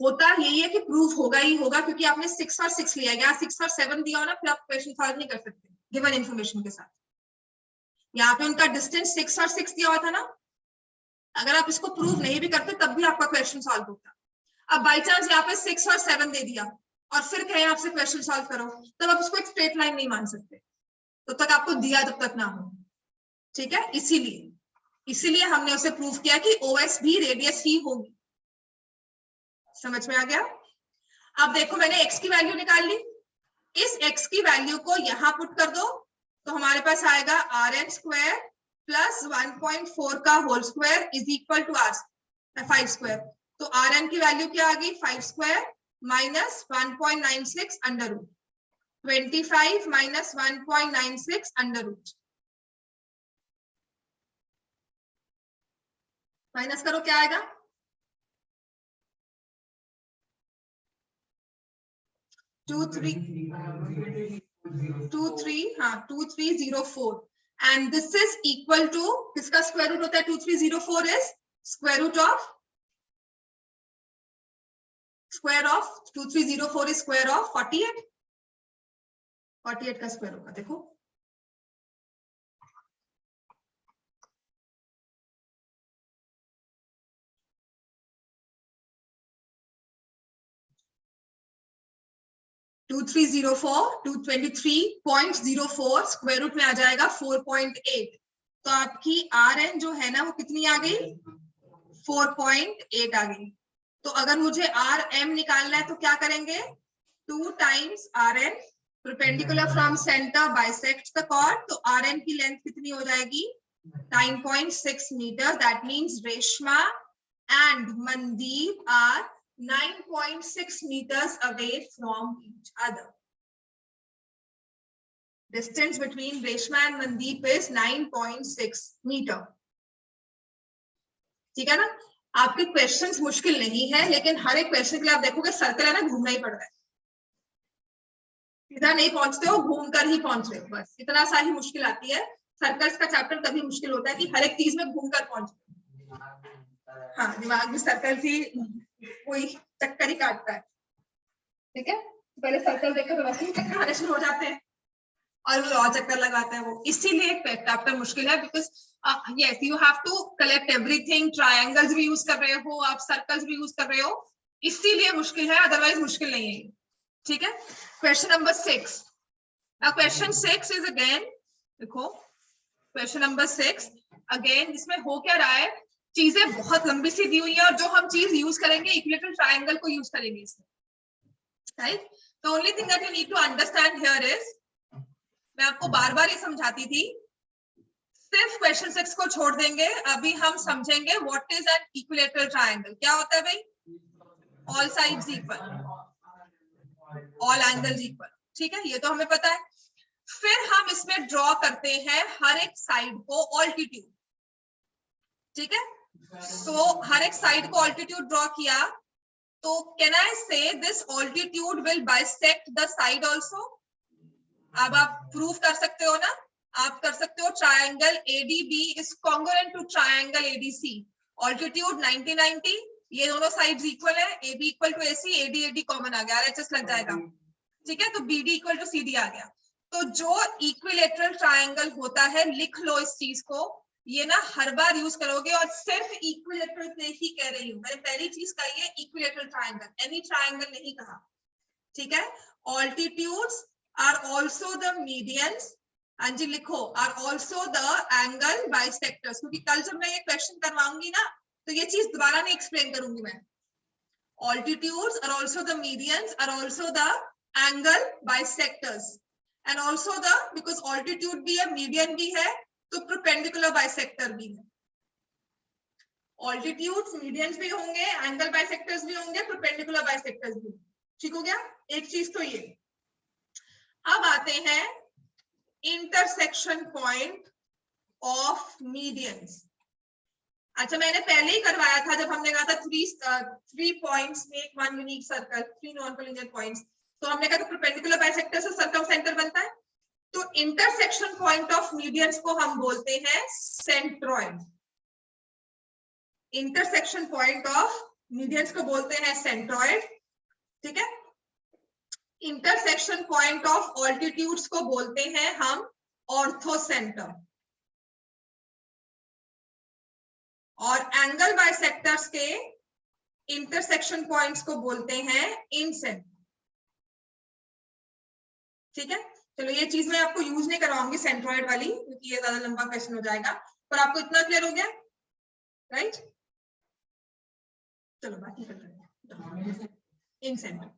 होता यही है कि प्रूफ होगा ही होगा, क्योंकि आपने 6 और 6 लिया गया, 6 और 7 दिया हो ना, फिर आप क्वेश्चन सॉल्व नहीं कर सकते गिवन इन्फॉर्मेशन के साथ। यहाँ पे उनका डिस्टेंस 6 और 6 दिया हुआ था ना, अगर आप इसको प्रूव नहीं भी करते तब भी आपका क्वेश्चन सॉल्व होता। अब बाई चांस यहाँ पे 6 और 7 दे दिया और फिर कहें आपसे क्वेश्चन सॉल्व करो, तब आप उसको एक स्ट्रेट लाइन नहीं मान सकते, तब तक आपको दिया तब तक ना हो। ठीक है, इसीलिए हमने उसे प्रूव किया कि OS भी रेडियस ही होगी। समझ में आ गया? अब देखो मैंने x की वैल्यू निकाल ली, इस x की वैल्यू को यहां पुट कर दो तो हमारे पास आएगा rn स्क्वायर प्लस 1.4 का whole square is equal to 5 square. तो rn की वैल्यू क्या आ गई? 5 square minus 1.96 under root, 25 minus 1.96 under root. Minus करो, क्या आएगा? 2304 and this is equal to, किसका स्क्वायर रूट होता है? 2304 is square root of 2304 is square of 48 का स्क्वायर होगा। देखो टू 2304 स्क्वायर रूट में आ जाएगा 4.8। तो आपकी Rn जो है ना वो कितनी आ गई? 4.8 आ गई। तो अगर मुझे Rm निकालना है तो क्या करेंगे? 2 times Rn perpendicular from centre bisects the chord. तो Rn की लेंथ कितनी हो जाएगी? 9.6 metre. That means Reshma and Mandeep are 9.6 meters away from each other. Distance between Reshma and Mandeep is 9.6 meter. ठीक है ना? आपके क्वेश्चंस मुश्किल नहीं है, लेकिन हर एक क्वेश्चन के लिए आप देखोगे सर्कल है ना, घूमना ही पड़ रहा है। सीधा नहीं पहुंचते हो, घूम कर ही पहुंच रहे हो, बस इतना सा ही मुश्किल आती है। सर्कल्स का चैप्टर तभी मुश्किल होता है कि हर एक चीज में घूम कर पहुंचे। हाँ, दिमाग में सर्कल ही कोई चक्कर ही काटता है। ठीक है, पहले सर्कल देखकर तो वैसे ही चक्कर आने शुरू हो जाते हैं और वो और चक्कर लगाते हैं। वो इसीलिए एक चैप्टर मुश्किल है, because yes you have to collect everything. Triangles भी यूज कर रहे हो आप, सर्कल्स भी यूज कर रहे हो, इसीलिए मुश्किल है, अदरवाइज मुश्किल नहीं है। ठीक है, question number 6। Question 6 is again, देखो क्वेश्चन नंबर 6 अगेन, इसमें हो क्या रहा है? चीजें बहुत लंबी सी दी हुई है और जो हम चीज यूज करेंगे इक्विलेटरल ट्रायंगल को यूज करेंगे इसमें, right? The only thing that you need to understand here is, मैं आपको बार बार ये समझाती थी, सिर्फ क्वेश्चन 6 को छोड़ देंगे, अभी हम समझेंगे what is an equilateral triangle. क्या होता है भाई? All sides equal, all angles equal. ठीक है, ये तो हमें पता है। फिर हम इसमें ड्रॉ करते हैं हर एक साइड को ऑल्टीट्यूड। ठीक है, तो हर एक साइड को ऑल्टीट्यूड ड्रॉ किया तो कैन आई से this altitude will bisect the side also? अब आप प्रूफ कर सकते हो ना, आप कर सकते हो triangle ADB is congruent to triangle ADC। Altitude 90 90, ये दोनों साइड्स इक्वल है, AB equal to AC, AD AD common आ गया, RHS लग जाएगा। ठीक है, तो BD इक्वल टू CD आ गया। तो जो इक्विलेटरल ट्रायंगल होता है, लिख लो इस चीज को, ये ना हर बार यूज करोगे, और सिर्फ इक्विलेटरल से ही कह रही हूँ मैंने, पहली चीज कही है इक्विलेटरल ट्रायंगल, एनी ट्रायंगल नहीं कहा। ठीक है, altitudes are also the medians, हाँ जी लिखो, are also the angle bisectors, क्योंकि कल जब मैं ये क्वेश्चन करवाऊंगी ना तो ये चीज दोबारा नहीं एक्सप्लेन करूंगी मैं। Altitudes are also the medians, are also the angle bisectors, and also the, because altitude भी है, मीडियन भी है, तो परपेंडिकुलर बाइसेक्टर भी है। ऑल्टीट्यूड्स, मीडियंस भी होंगे, एंगल बाइसेक्टर्स भी होंगे, परपेंडिकुलर बाइसेक्टर्स भी। ठीक हो गया, एक चीज तो ये। अब आते हैं इंटरसेक्शन पॉइंट ऑफ मीडियंस। अच्छा, मैंने पहले ही करवाया था जब हमने कहा था three points make one unique circle, 3 non collinear points. तो हमने कहा परपेंडिकुलर बाइसेक्टर से सर्कम सेंटर बनता है। तो इंटरसेक्शन पॉइंट ऑफ मीडियंस को हम बोलते हैं centroid. Intersection point of medians को बोलते हैं सेंट्रॉइड, ठीक है। इंटरसेक्शन पॉइंट ऑफ ऑल्टीट्यूड्स को बोलते हैं हम ऑर्थोसेंटर, और एंगल बाइसेक्टर्स के इंटरसेक्शन पॉइंट्स को बोलते हैं इनसेंटर, ठीक है। चलो ये चीज मैं आपको यूज नहीं करवाऊंगी सेंट्रॉइड वाली, क्योंकि ये ज्यादा लंबा क्वेश्चन हो जाएगा, पर आपको इतना क्लियर हो गया, राइट। चलो बाकी करते हैं इन सेंटर।